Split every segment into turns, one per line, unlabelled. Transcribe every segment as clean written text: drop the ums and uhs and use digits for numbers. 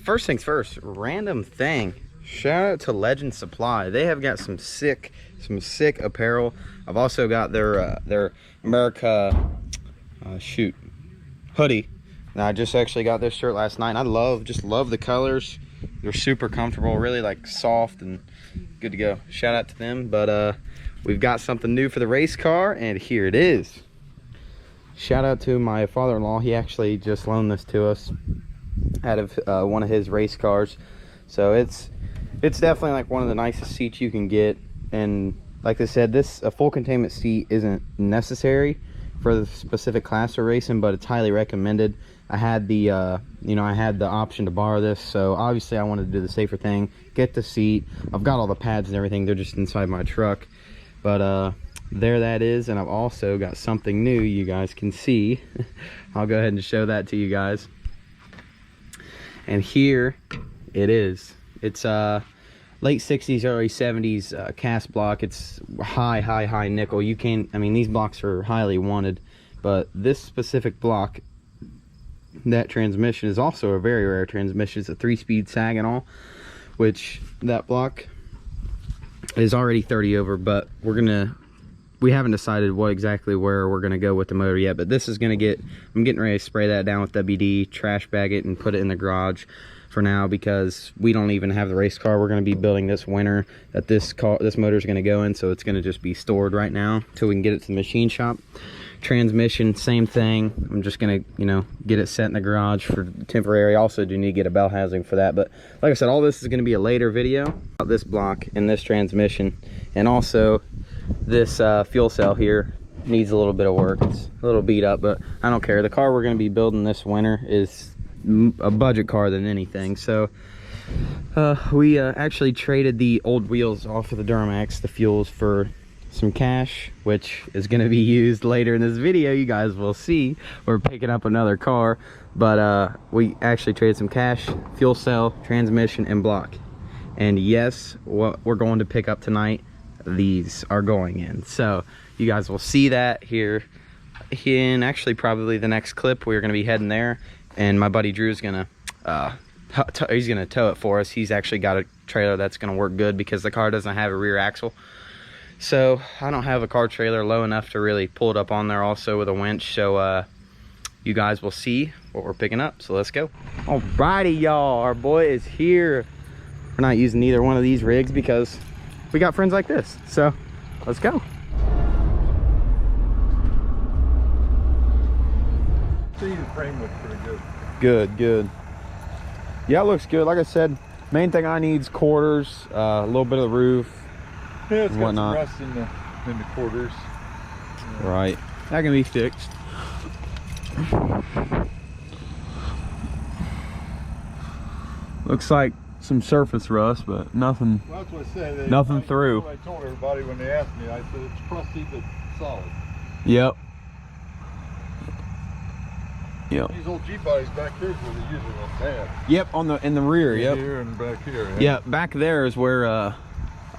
First things first, random thing. Shout out to Legend Supply. They have got some sick apparel. I've also got their America hoodie. And I just actually got this shirt last night. And I just love the colors. They're super comfortable, really like soft and good to go. Shout out to them. But we've got something new for the race car, and here it is. Shout out to my father-in-law. He actually just loaned this to us out of one of his race cars. So it's definitely like one of the nicest seats you can get. And like I said, a full containment seat isn't necessary for the specific class we're racing, but it's highly recommended. I had the I had the option to borrow this, so obviously I wanted to do the safer thing, get the seat. I've got all the pads and everything. They're just inside my truck. But there that is. And I've also got something new you guys can see. I'll go ahead and show that to you guys. And here it is. It's late 60s, early 70s cast block. It's high nickel. These blocks are highly wanted, but this specific block, that transmission is also a very rare transmission. It's a 3-speed Saginaw, which that block is already 30 over, but we haven't decided where we're gonna go with the motor yet. But this is I'm getting ready to spray that down with WD, trash bag it, and put it in the garage for now, because we don't even have the race car we're going to be building this winter that this motor is going to go in. So it's going to just be stored right now till we can get it to the machine shop. Transmission, same thing. I'm just going to get it set in the garage for temporary. Also do need to get a bell housing for that, but like I said, all this is going to be a later video about this block and this transmission. And also this fuel cell here needs a little bit of work. It's a little beat up, but I don't care. The car we're going to be building this winter is a budget car than anything. So we actually traded the old wheels off of the Duramax, the fuels, for some cash, which is going to be used later in this video. You guys will see we're picking up another car, but we actually traded some cash, fuel cell, transmission, and block. And yes, what we're going to pick up tonight, these are going in. So you guys will see that here in actually probably the next clip. We're going to be heading there, and my buddy Drew's gonna he's gonna tow it for us. He's actually got a trailer that's gonna work good because the car doesn't have a rear axle, so I don't have a car trailer low enough to really pull it up on there also with a winch. So you guys will see what we're picking up, so let's go. Alrighty, y'all, our boy is here. We're not using either one of these rigs because we got friends like this, so let's go.
The frame looks pretty good.
Good. Yeah, it looks good. Like I said, main thing I need is quarters, a little bit of the roof.
Yeah, it's got
whatnot.
some rust in the quarters.
Right, that can be fixed. Looks like some surface rust, but nothing.
Well, that's what I said.
Nothing through.
I told everybody when they asked me, I said it's crusty but solid.
Yep.
These old Jeep bodies back here is where they usually went bad.
Yep, in the rear. Yep.
Here and back here.
Yeah, back there is where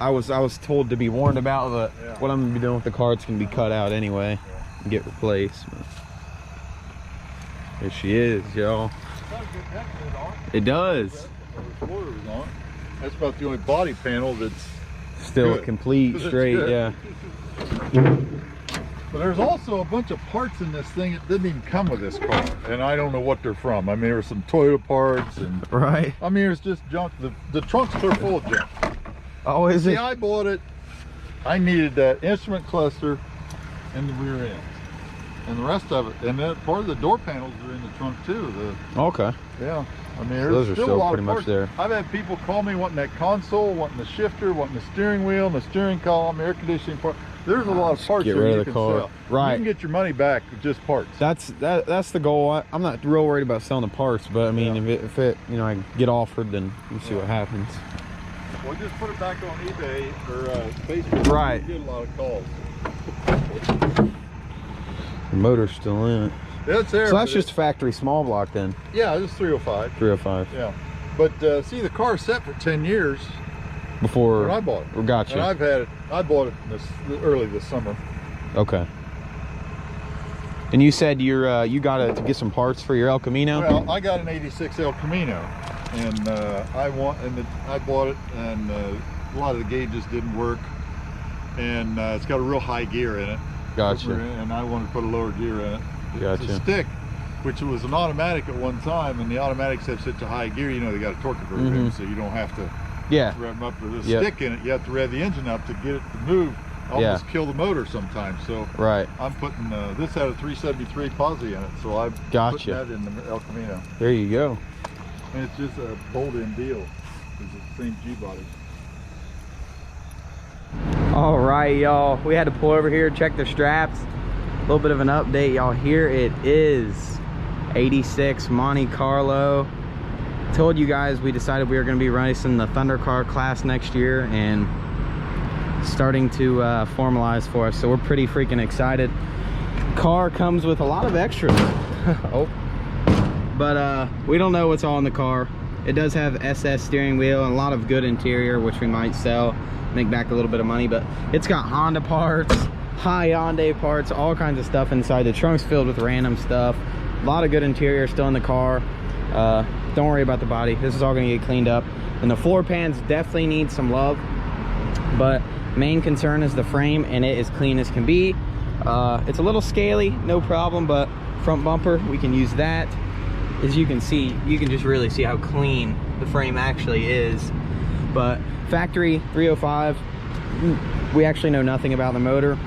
I was told to be warned about, but what I'm gonna be doing with the car, it's gonna be cut out anyway and get replaced. But there she is, y'all. It does.
That's about the only body panel that's
still
good.
complete, straight. Yeah.
But there's also a bunch of parts in this thing that didn't even come with this car, and I don't know what they're from. I mean, there were some Toyota parts, and
right.
I mean, it's just junk. The trunks are full of junk.
Oh, is it?
See, I bought it. I needed that instrument cluster and the rear end, and the rest of it, and then part of the door panels are in the trunk too.
Okay.
Yeah. I mean,
So
there's
those are
still
still
a lot
pretty
of
much
parts.
there.
I've had people call me wanting that console, wanting the shifter, wanting the steering wheel, and the steering column, air conditioning part. There's a lot of parts
get
there
rid
you
of the
can
car.
sell.
Right.
You can get your money back with just parts.
That's the goal. I'm not real worried about selling the parts, but I mean, if it I get offered, then we'll see what happens.
Well, just put it back on eBay or Facebook.
Right.
You get a lot of calls.
The motor's still in it.
Yeah, it's there.
So that's just factory small block then.
Yeah, it's 305.
305.
Yeah. But see, the car's set for 10 years
Before
when I bought it.
Gotcha.
And I've had it. I bought it early this summer.
Okay. And you said you got to get some parts for your El Camino?
Well, I got an 86 El Camino. and I bought it, and a lot of the gauges didn't work, and it's got a real high gear in it.
Gotcha.
And I wanted to put a lower gear in it.
Gotcha.
It's a stick, which was an automatic at one time, and the automatics have such a high gear, you know, they got a torque converter in, so you don't have to
Yeah.
rev them up with a stick in it. You have to rev the engine up to get it to move, almost kill the motor sometimes. So
Right.
I'm putting this had a 373 Posi in it, so I'm
Gotcha.
putting that in the El Camino.
There you go.
And it's just a bolt-in deal. It's the same G-body.
All right, y'all. We had to pull over here, check the straps. A little bit of an update, y'all. Here it is, 86 Monte Carlo. Told you guys we decided we were going to be racing the Thunder Car class next year, and starting to formalize for us. So we're pretty freaking excited. Car comes with a lot of extras. Oh. But we don't know what's all in the car. It does have SS steering wheel and a lot of good interior, which we might sell, make back a little bit of money. But it's got Honda parts, Hyundai parts, all kinds of stuff inside. The trunk's filled with random stuff. A lot of good interior still in the car. Don't worry about the body. This is all going to get cleaned up. And the floor pans definitely need some love, but main concern is the frame, and it is clean as can be. It's a little scaly, no problem, but front bumper, we can use that. As you can see, you can just really see how clean the frame actually is. But factory 305, we actually know nothing about the motor.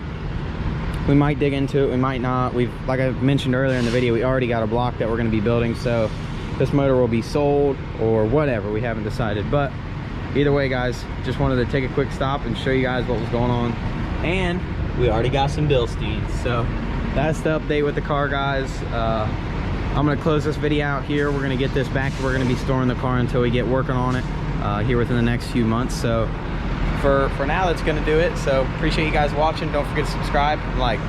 We might dig into it, we might not. Like I mentioned earlier in the video, we already got a block that we're going to be building, so this motor will be sold or whatever, we haven't decided. But either way, guys, just wanted to take a quick stop and show you guys what was going on. And we already got some Bilsteins, so that's the update with the car, guys. I'm gonna close this video out here. We're gonna get this back. We're gonna be storing the car until we get working on it here within the next few months. So for now, that's gonna do it. So appreciate you guys watching. Don't forget to subscribe and like.